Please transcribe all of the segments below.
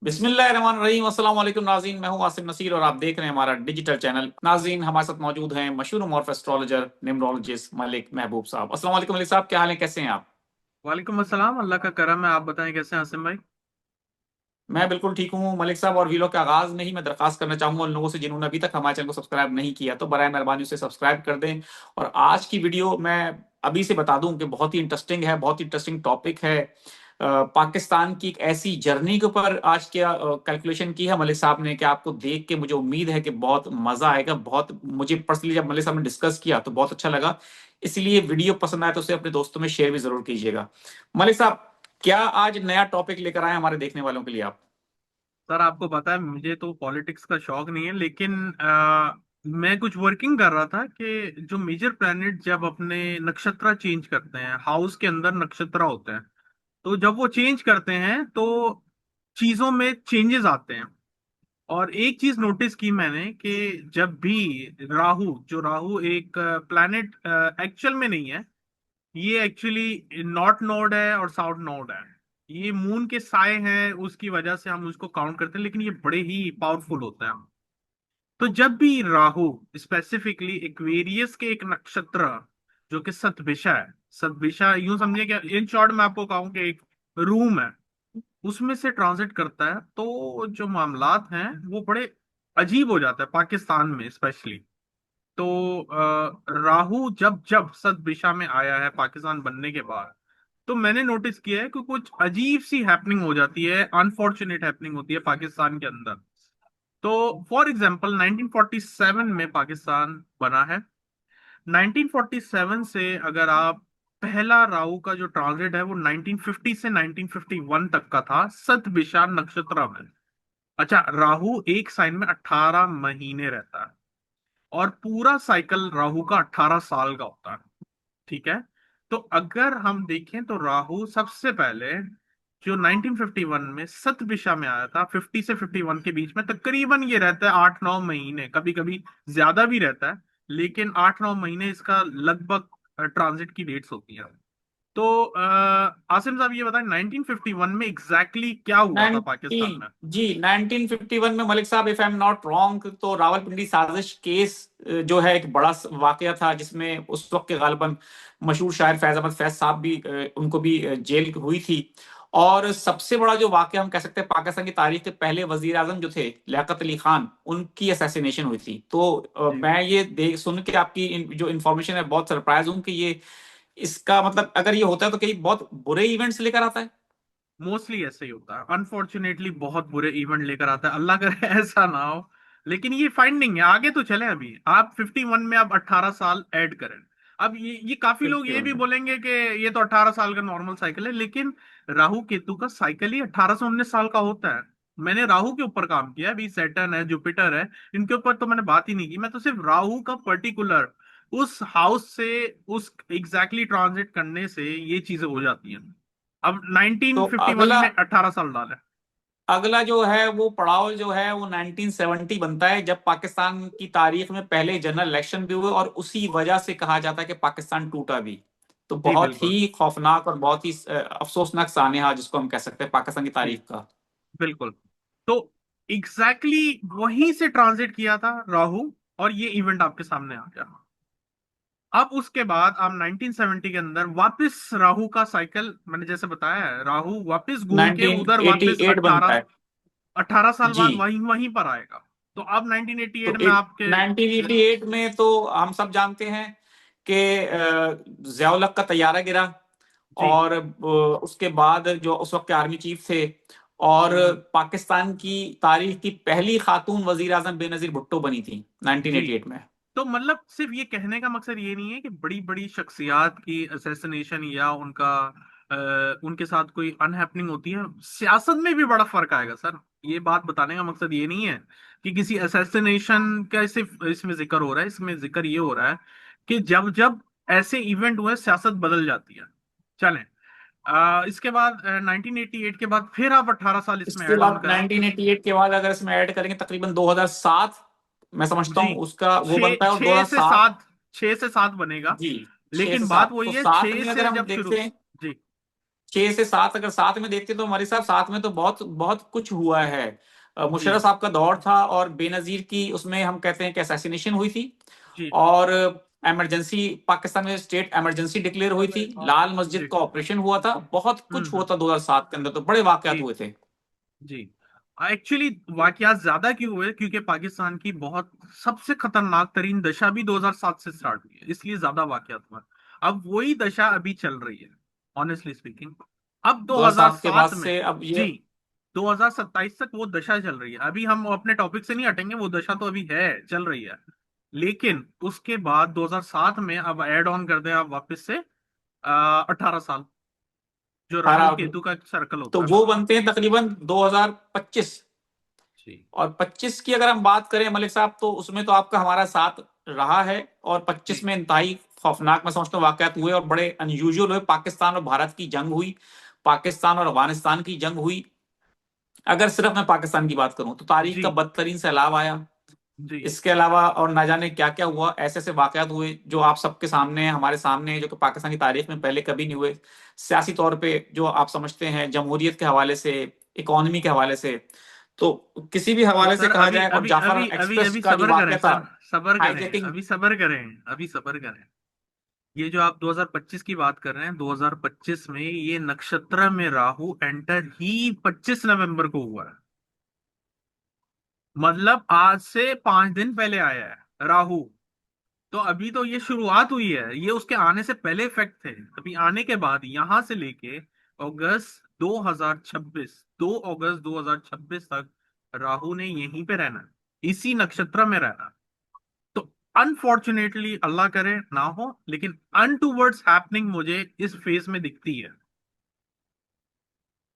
बिस्मिल्लाहिर्रहमानिर्रहीम। अस्सलाम वालेकुम नाज़रीन, मैं हूं आसिम नसीर और आप देख रहे हैं हमारा डिजिटल चैनल। नाज़रीन, हमारे साथ मौजूद हैं मशहूर मॉर्फ एस्ट्रोलॉजर न्यूमरोलॉजिस्ट मलिक महबूब साहब। अस्सलाम वालेकुम मलिक साहब, क्या हाल है, कैसे हैं आप? वालेकुम अस्सलाम। अल्लाह का करम है। आप बताएं कैसे हैं आसिम भाई। मैं बिल्कुल ठीक हूँ मलिक साहब। और वीडियो के आगाज में ही मैं दरखास्त करना चाहूंगा उन लोगों से जिन्होंने अभी तक हमारे चैनल को सब्सक्राइब नहीं किया, तो बराए मेहरबानी उसे सब्सक्राइब कर दें। और आज की वीडियो मैं अभी से बता दूं कि बहुत ही इंटरेस्टिंग है, बहुत ही इंटरेस्टिंग टॉपिक है। पाकिस्तान की एक ऐसी जर्नी के ऊपर आज क्या कैलकुलेशन की है मलिक साहब ने कि आपको देख के मुझे उम्मीद है कि बहुत मजा आएगा। बहुत मुझे पर्सनली जब मलिक साहब ने डिस्कस किया तो बहुत अच्छा लगा। इसलिए वीडियो पसंद आए तो उसे अपने दोस्तों में शेयर भी जरूर कीजिएगा। मलिक साहब, क्या आज नया टॉपिक लेकर आए हमारे देखने वालों के लिए आप? सर आपको पता है मुझे तो पॉलिटिक्स का शौक नहीं है, लेकिन मैं कुछ वर्किंग कर रहा था कि जो मेजर प्लैनेट जब अपने नक्षत्र चेंज करते हैं, हाउस के अंदर नक्षत्र होते हैं, तो जब वो चेंज करते हैं तो चीजों में चेंजेस आते हैं। और एक चीज नोटिस की मैंने कि जब भी राहु एक प्लैनेट एक्चुअल में नहीं है, ये एक्चुअली नॉर्थ नोड है और साउथ नोड है। ये मून के साए हैं, उसकी वजह से हम उसको काउंट करते हैं, लेकिन ये बड़े ही पावरफुल होते हैं। तो जब भी राहु स्पेसिफिकली एक्वेरियस के एक नक्षत्र जो कि सतभिषा है, सतभिषा यूं समझिए कि इन शॉर्ट मैं आपको कहूं कि एक रूम है, उसमें से ट्रांजिट करता है, तो जो मामलात हैं वो बड़े अजीब हो जाते हैं पाकिस्तान में स्पेशली। तो राहु जब जब सत दिशा में आया है पाकिस्तान बनने के बाद, तो मैंने नोटिस किया है कि कुछ अजीब सी हैपनिंग हो जाती है, अनफॉर्चुनेट हैपनिंग होती है पाकिस्तान के अंदर। तो फॉर एग्जांपल 1947 में पाकिस्तान बना है। 1947 से अगर आप पहला राहु का जो ट्रांजिट है वो 1950 से 1951 तक का था सत विषा नक्षत्र में। अच्छा, राहु एक साइन में 18 महीने रहता है और पूरा साइकिल राहु का 18 साल का होता है। ठीक है। तो अगर हम देखें तो राहु सबसे पहले जो 1951 में सतभिषा में आया था, 50 से 51 के बीच में तकरीबन ये रहता है 8-9 महीने, कभी कभी ज्यादा भी रहता है, लेकिन 8-9 महीने इसका लगभग ट्रांजिट की डेट्स होती है। तो आसिम साहब ये बताएं 1951 में एग्जैक्टली exactly क्या हुआ था पाकिस्तान 19 में। जी 1951 में मलिक साहब, if I am not wrong, तो रावलपिंडी साजिश केस जो है एक बड़ा वाकया था जिसमें उस वक्त के गालिबन मशहूर शायर फैज अहमद फैज साहब भी उनको भी जेल हुई थी। और सबसे बड़ा जो वाकया हम कह सकते हैं, पाकिस्तान की तारीख के पहले वजीर आजम जो थे लियाकत अली खान, उनकी असैसिनेशन हुई थी। तो जी मैं ये देख सुन के आपकी जो इन्फॉर्मेशन है बहुत सरप्राइज हूँ कि ये इसका मतलब अगर ये होता है तो कई बहुत बुरे इवेंट्स लेकर आता है। मोस्टली ऐसे ही होता है, अनफॉर्चुनेटली बहुत बुरे इवेंट लेकर आता है, अल्लाह करे ऐसा ना हो। लेकिन ये फाइंडिंग है, आगे तो चले। अभी आप 51 में आप 18 साल ऐड करें। अब ये काफी लोग ये भी 51 बोलेंगे कि ये तो 18 साल का नॉर्मल साइकिल है, लेकिन राहु केतु का साइकिल ही 18 से 19 साल का होता है। मैंने राहु के ऊपर काम किया, अभी सैटर्न है, जुपिटर है, इनके ऊपर तो मैंने बात ही नहीं की। मैं तो सिर्फ राहु का पर्टिकुलर उस हाउस से उस एग्जैक्टली ट्रांजिट करने से ये चीजें हो जाती हैं। अब तो 1951 अगला में 18 साल डाले। अगला जो है वो पड़ाव जो है वो 1970 बनता है, जब पाकिस्तान की तारीख में पहले जनरल इलेक्शन भी हुए और उसी वजह से कहा जाता है कि पाकिस्तान टूटा भी। तो जी बहुत बिल्कुल। ही खौफनाक और बहुत ही अफसोसनाक सानहा जिसको हम कह सकते हैं पाकिस्तान की जी तारीख का। बिल्कुल। तो एग्जैक्टली exactly वहीं से ट्रांजिट किया था राहु, और ये इवेंट आपके सामने आ गया। अब उसके बाद आप 1970 के अंदर वापस राहु का साइकिल, मैंने जैसे बताया है, राहु वापस घूम के उधर वापस 1988 बनता 18 है। 18 साल जी। बाद वहीं वहीं पर आएगा। तो अब तो 1988 में आपके 1988 में तो हम सब जानते हैं कि जियाउल हक का तैयारा गिरा। जी। और उसके बाद जो उस वक्त के आर्मी चीफ थे और हम्म। पाकिस्तान की तारीख की पहली खातून वजीर आजम बेनजीर भुट्टो बनी थी जी। 1988 में। तो मतलब सिर्फ ये कहने का मकसद ये नहीं है कि बड़ी बड़ी शख्सियात की असैसिनेशन या उनके साथ कोई अनहैपनिंग होती है, सियासत में भी बड़ा फर्क आएगा सर। ये बात बताने का मकसद ये नहीं है कि किसी असैसिनेशन का सिर्फ इसमें जिक्र हो रहा है, इसमें जिक्र ये हो रहा है कि जब जब ऐसे इवेंट हुए सियासत बदल जाती है। चलें, इसके बाद 1988 के बाद फिर आप 18 साल इसमें इसके ऐड ऑन बाद करें। 1988 के बाद अगर इसमें ऐड करेंगे तकरीबन 2007, मैं समझता जी। हूं उसका वो छः बनता है। और छः से 2007, सात 6 से 7 बनेगा। जी, छह लेकिन से बात सात वही तो है, सात 6 में अगर से हम जब शुरू। देखें, जी 6 से 7 अगर साथ में देखते तो हमारे साहब साथ में तो बहुत बहुत कुछ हुआ है। जी मुशर्रफ साहब का दौर था और बेनजीर की उसमें हम कहते हैं कि असैसिनेशन हुई थी। जी और इमरजेंसी पाकिस्तान में स्टेट इमरजेंसी डिक्लेयर हुई थी, लाल मस्जिद जी। का ऑपरेशन हुआ था, बहुत कुछ हुआ हम्म। था 2007 के अंदर, तो बड़े वाकयात जी हुए थे। जी। एक्चुअली वाकयात ज्यादा क्यों हुए, क्योंकि पाकिस्तान की बहुत सबसे खतरनाक तरीन दशा भी 2007 से स्टार्ट हुई है, इसलिए ज्यादा वाकयात हुए। अब वही दशा अभी चल रही है, ऑनेस्टली स्पीकिंग। अब 2007 के बाद 2007 में, से अब ये जी, 2027 तक वो दशा चल रही है। अभी हम अपने टॉपिक से नहीं हटेंगे, वो दशा तो अभी है, चल रही है। लेकिन उसके बाद 2007 में अब ऐड ऑन कर दें आप वापस से 18 साल, जो राहु 18, केतु का सर्कल तो होता है। वो बनते हैं तकरीबन 2025। जी और 25 की अगर हम बात करें मलिक साहब, तो उसमें तो आपका हमारा साथ रहा है। और 25 जी में इंतहाई खौफनाक मैं समझता हूँ वाकयात हुए और बड़े अनयूजुअल हुए। पाकिस्तान और भारत की जंग हुई, पाकिस्तान और अफगानिस्तान की जंग हुई। अगर सिर्फ मैं पाकिस्तान की बात करूं तो तारीख जी का बदतरीन सैलाब आया। जी इसके अलावा और ना जाने क्या क्या हुआ, ऐसे ऐसे वाकयात हुए जो आप सबके सामने हैं, हमारे सामने हैं, जो कि पाकिस्तान की तारीख में पहले कभी नहीं हुए। सियासी तौर पे जो आप समझते हैं, जमहूरियत के हवाले से, इकोनॉमी के हवाले से, तो किसी भी हवाले से सर, कहा अभी जाए। और अभी जाफर अभी अभी एक्सप्रेस अभी का जो सब्र करें वाकया था, सर, सब्र करें, हाईजैकिंग। अभी सब्र करें, अभी सब्र करें। ये जो आप 2025 की बात कर रहे हैं, 2025 में ये नक्षत्र में राहु एंटर ही 25 नवंबर को हुआ है। मतलब आज से 5 दिन पहले आया है राहु। तो अभी तो ये शुरुआत हुई है, ये उसके आने से पहले इफेक्ट थे। अभी आने के बाद यहां से लेके अगस्त 2026, 2 अगस्त 2026 तक राहु ने यहीं पे रहना, इसी नक्षत्र में रहना। तो अनफॉर्चुनेटली, अल्लाह करे ना हो, लेकिन अनटूवर्ड्स हैपनिंग मुझे इस फेज में दिखती है।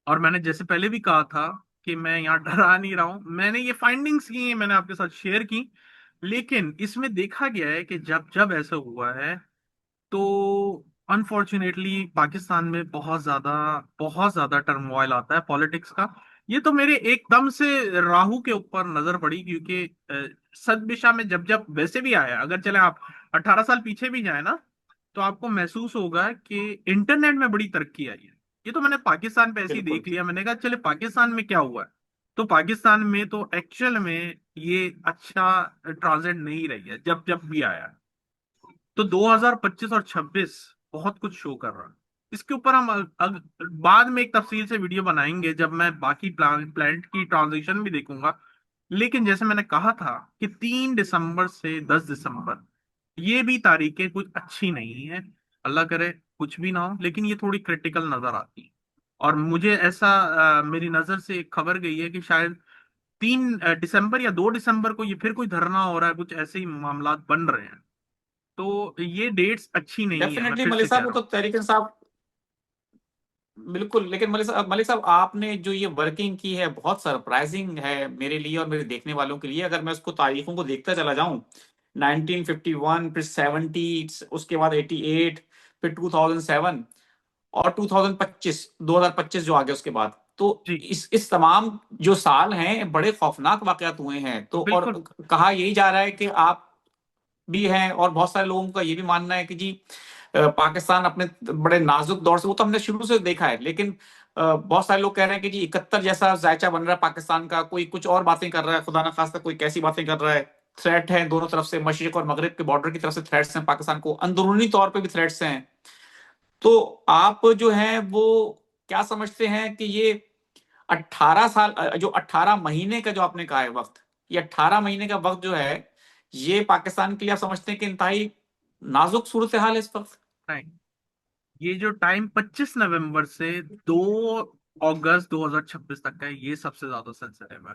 और मैंने जैसे पहले भी कहा था कि मैं यहाँ डरा नहीं रहा हूं, मैंने ये फाइंडिंग्स की हैं, मैंने आपके साथ शेयर की। लेकिन इसमें देखा गया है कि जब जब ऐसा हुआ है, तो अनफॉर्चुनेटली पाकिस्तान में बहुत ज्यादा टर्मोइल आता है पॉलिटिक्स का। ये तो मेरे एकदम से राहु के ऊपर नजर पड़ी, क्योंकि सद दिशा में जब जब वैसे भी आया, अगर चले आप 18 साल पीछे भी जाए ना, तो आपको महसूस होगा कि इंटरनेट में बड़ी तरक्की आई है। ये तो मैंने पाकिस्तान पे ऐसे ही बिल्कुल। देख लिया, मैंने कहा चले पाकिस्तान में क्या हुआ है। तो पाकिस्तान में तो एक्चुअल में ये अच्छा ट्रांजिट नहीं रही है जब जब भी आया। तो 2025 और 26 बहुत कुछ शो कर रहा है। इसके ऊपर हम बाद में एक तफसील से वीडियो बनाएंगे, जब मैं बाकी प्लैनेट की ट्रांजिशन भी देखूंगा। लेकिन जैसे मैंने कहा था कि 3 दिसंबर से 10 दिसंबर, ये भी तारीखें कुछ अच्छी नहीं है। अल्लाह करे कुछ भी ना हो, लेकिन ये थोड़ी क्रिटिकल नजर आती है। और मुझे ऐसा मेरी नजर से एक खबर गई है कि शायद 3 दिसंबर या 2 दिसंबर को ये फिर कोई धरना हो रहा है, कुछ ऐसे ही मामला बन रहे हैं। तो ये डेट्स अच्छी नहीं है, मैं डेफिनेटली फिर मलिक से कह साहब, वो रहा हूँ। तो तहरीक इंसाफ, बिल्कुल। लेकिन मलिक साहब आपने जो ये वर्किंग की है बहुत सरप्राइजिंग है मेरे लिए और मेरे देखने वालों के लिए। अगर मैं उसको तारीखों को देखता चला जाऊं, 1951, फिर 70, उसके बाद 88, फिर 2007 और 2025 जो आ गया उसके बाद, तो जी इस तमाम जो साल हैं बड़े खौफनाक वाकयात हुए हैं। तो और बिल्कुल। कहा यही जा रहा है कि आप भी हैं और बहुत सारे लोगों का ये भी मानना है कि जी पाकिस्तान अपने बड़े नाजुक दौर से, वो तो हमने शुरू से देखा है, लेकिन बहुत सारे लोग कह रहे हैं कि जी 71 जैसा जायचा बन रहा है पाकिस्तान का, कोई कुछ और बातें कर रहा है, खुदा ना खास्ता कोई कैसी बातें कर रहा है। थ्रेट है दोनों तरफ से, मशरिक और मगरिब के बॉर्डर की तरफ से थ्रेट्स हैं, पाकिस्तान को अंदरूनी तौर पे भी थ्रेट्स हैं। तो आप जो हैं वो क्या समझते हैं कि ये 18 साल, जो 18 महीने का जो आपने कहा है वक्त, ये 18 महीने का वक्त जो है, ये पाकिस्तान के लिए आप समझते हैं कि इंतहाई नाजुक सूरत हाल है इस वक्त? राइट। ये जो टाइम 25 नवंबर से 2 अगस्त 2026 तक का है, ये सबसे ज्यादा सेंसिटिव है।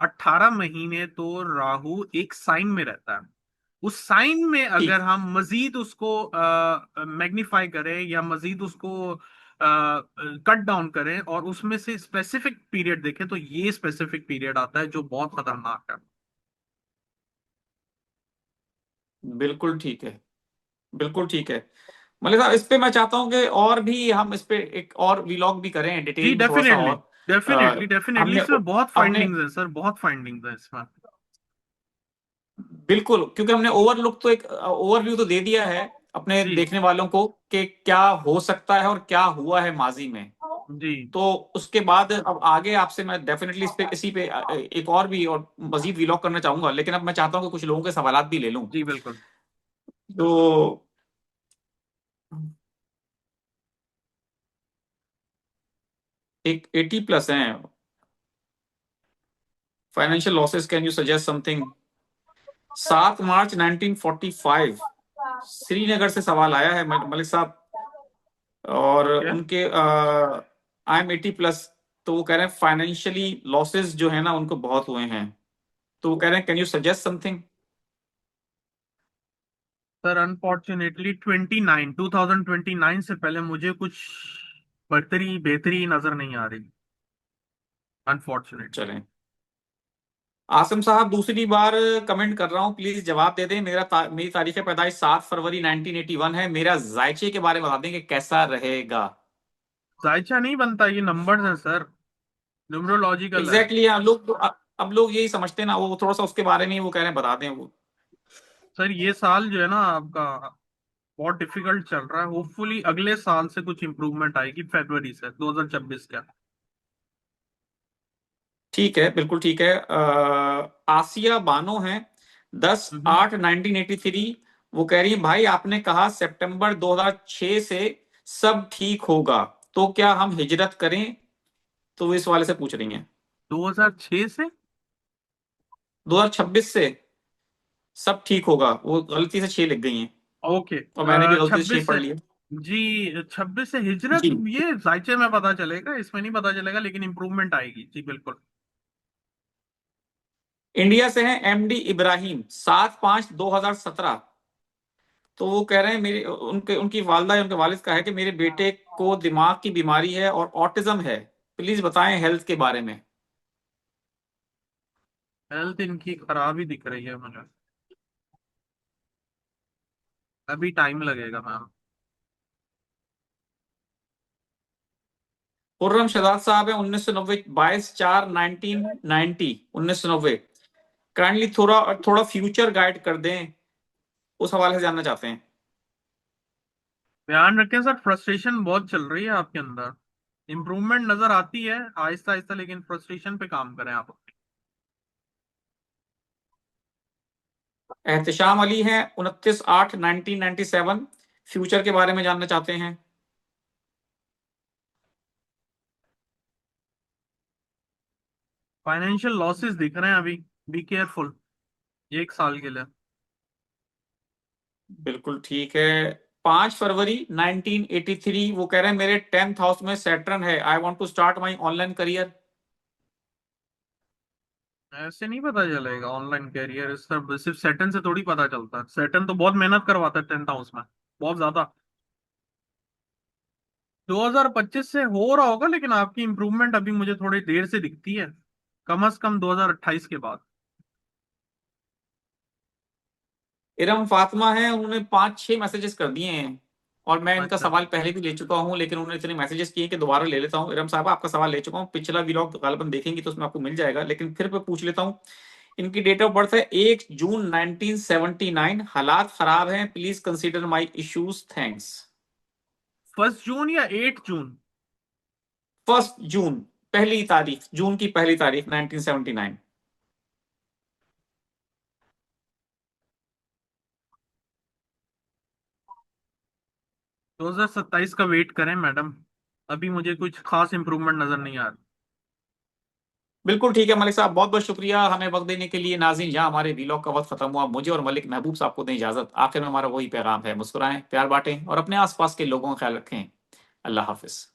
18 महीने तो राहु एक साइन में रहता है। उस साइन में अगर ठीक। हम मजीद उसको मैग्नीफाई करें या मजीद उसको कट डाउन करें और उसमें से स्पेसिफिक पीरियड देखें, तो ये स्पेसिफिक पीरियड आता है जो बहुत खतरनाक है। बिल्कुल ठीक है, बिल्कुल ठीक है। मतलब साहब इस पे मैं चाहता हूँ कि और भी हम इस पे एक और व्लॉग भी करें जी डिटेल में थोड़ा सा डेफिनेटली, और। डेफिनेटली डेफिनेटली, हमने इसमें बहुत हमने फाइंडिंग्स है सर, बहुत फाइंडिंग्स है इसमें। बिल्कुल, क्योंकि हमने ओवरलुक तो एक ओवरव्यू तो दे दिया है अपने जी देखने वालों को कि क्या हो सकता है और क्या हुआ है माजी में। जी तो उसके बाद अब आगे आपसे मैं डेफिनेटली इसी पे एक और भी और मजीद व्लॉग करना चाहूंगा, लेकिन अब मैं चाहता हूँ कि कुछ लोगों के सवालात भी ले लूं। जी बिल्कुल। तो एक 80 प्लस हैं, financial losses, can you suggest something. 7 मार्च 1945 श्रीनगर से सवाल आया है मलिक साहब, और ओके उनके आई एम 80 प्लस। तो वो कह रहे हैं फाइनेंशियली लॉसेस जो है ना उनको बहुत हुए हैं, तो वो कह रहे हैं can you suggest something. Sir, unfortunately 2029 से पहले मुझे कुछ बढ़तरी बेहतरी नजर नहीं आ रही, अनफॉर्चुनेटली। चलें, आसिम साहब दूसरी बार कमेंट कर रहा हूं, प्लीज जवाब दे दें। मेरी तारीख पैदाइश 7 फरवरी 1981 है। मेरा जायचे के बारे में बता दें कि कैसा रहेगा। जायचा नहीं बनता, ये नंबर्स हैं सर, न्यूमरोलॉजिकल है। एग्जैक्टली exactly, अब लोग यही समझते हैं ना, वो थोड़ा सा उसके बारे में ही वो कह रहे हैं बता दें वो। सर ये साल जो है ना आपका बहुत डिफिकल्ट चल रहा है, होपफुली अगले साल से कुछ इंप्रूवमेंट आएगी, फरवरी से 2026 का। ठीक है, बिल्कुल ठीक है। आसिया बानो है, दस हम्म। आठ 1983। वो कह रही है भाई आपने कहा सितंबर 2006 से सब ठीक होगा, तो क्या हम हिजरत करें। तो वो इस वाले से पूछ रही हैं। 2006 से? 2026 से सब ठीक होगा, वो गलती से 6 लिख गई हैं, ओके। और मैंने भी गलती से 6 26 पढ़ से? लिया। जी 26 से हिजरत, जी, ये जायचे में पता चलेगा, इसमें नहीं पता चलेगा, लेकिन इंप्रूवमेंट आएगी जी बिल्कुल। इंडिया से हैं एमडी इब्राहिम, 7/5/2017। तो वो कह रहे हैं मेरी उनके उनकी वालदा या उनके वालिद का है कि मेरे बेटे को दिमाग की बीमारी है और ऑटिज्म है, प्लीज बताएं हेल्थ के बारे में। हेल्थ इनकी खराब ही दिख रही है मुझे, अभी टाइम लगेगा मैम। खुर्रम शहजाद साहब है 1990, 22/4/1990, 1990। काइंडली थोड़ा थोड़ा फ्यूचर गाइड कर दें, उस हवाले से जानना चाहते हैं। ध्यान रखें सर, फ्रस्ट्रेशन बहुत चल रही है आपके अंदर, इम्प्रूवमेंट नजर आती है आहिस्ता आहिस्ता, लेकिन फ्रस्ट्रेशन पे काम करें आप। एहतशाम अली है 29/8/1997, फ्यूचर के बारे में जानना चाहते हैं। फाइनेंशियल लॉसेस दिख रहे हैं अभी, बी केयरफुल, 1 साल के लिए। बिल्कुल ठीक है। 5 फरवरी 1983, वो कह रहे हैं मेरे 10th हाउस में सैटर्न है, I want to start my online career. ऐसे नहीं पता चलेगा ऑनलाइन कैरियर, इस सब सिर्फ सैटर्न से थोड़ी पता चलता है, सैटर्न तो बहुत मेहनत करवाता है 10th हाउस में, बहुत ज्यादा। 2025 से हो रहा होगा, लेकिन आपकी इंप्रूवमेंट अभी मुझे थोड़ी देर से दिखती है, कम से कम 2028 के बाद। इरम फातिमा है, उन्होंने 5-6 मैसेजेस कर दिए हैं, और मैं इनका अच्छा। सवाल पहले भी ले चुका हूं, लेकिन उन्होंने इतने मैसेजेस किए कि दोबारा ले लेता हूं। इरम साहब आपका सवाल ले चुका हूं, पिछला व्लॉग गालिबन देखेंगी तो उसमें आपको मिल जाएगा, लेकिन फिर मैं पूछ लेता हूं। इनकी डेट ऑफ बर्थ है 1 जून 1979। हालात खराब हैं, please consider my issues, thanks. 1 जून या 8 जून? 1 जून, पहली तारीख, जून की पहली तारीख 1979। 2027 का वेट करें मैडम, अभी मुझे कुछ खास इंप्रूवमेंट नजर नहीं आ रहा। बिल्कुल ठीक है मलिक साहब, बहुत बहुत शुक्रिया हमें वक्त देने के लिए। नाज़रीन, यहाँ हमारे व्लॉग का वक्त खत्म हुआ, मुझे और मलिक महबूब साहब को दें इजाजत। आखिर में हमारा वही पैगाम है, मुस्कुराएं, प्यार बांटें और अपने आसपास के लोगों का ख्याल रखें। अल्लाह हाफिज।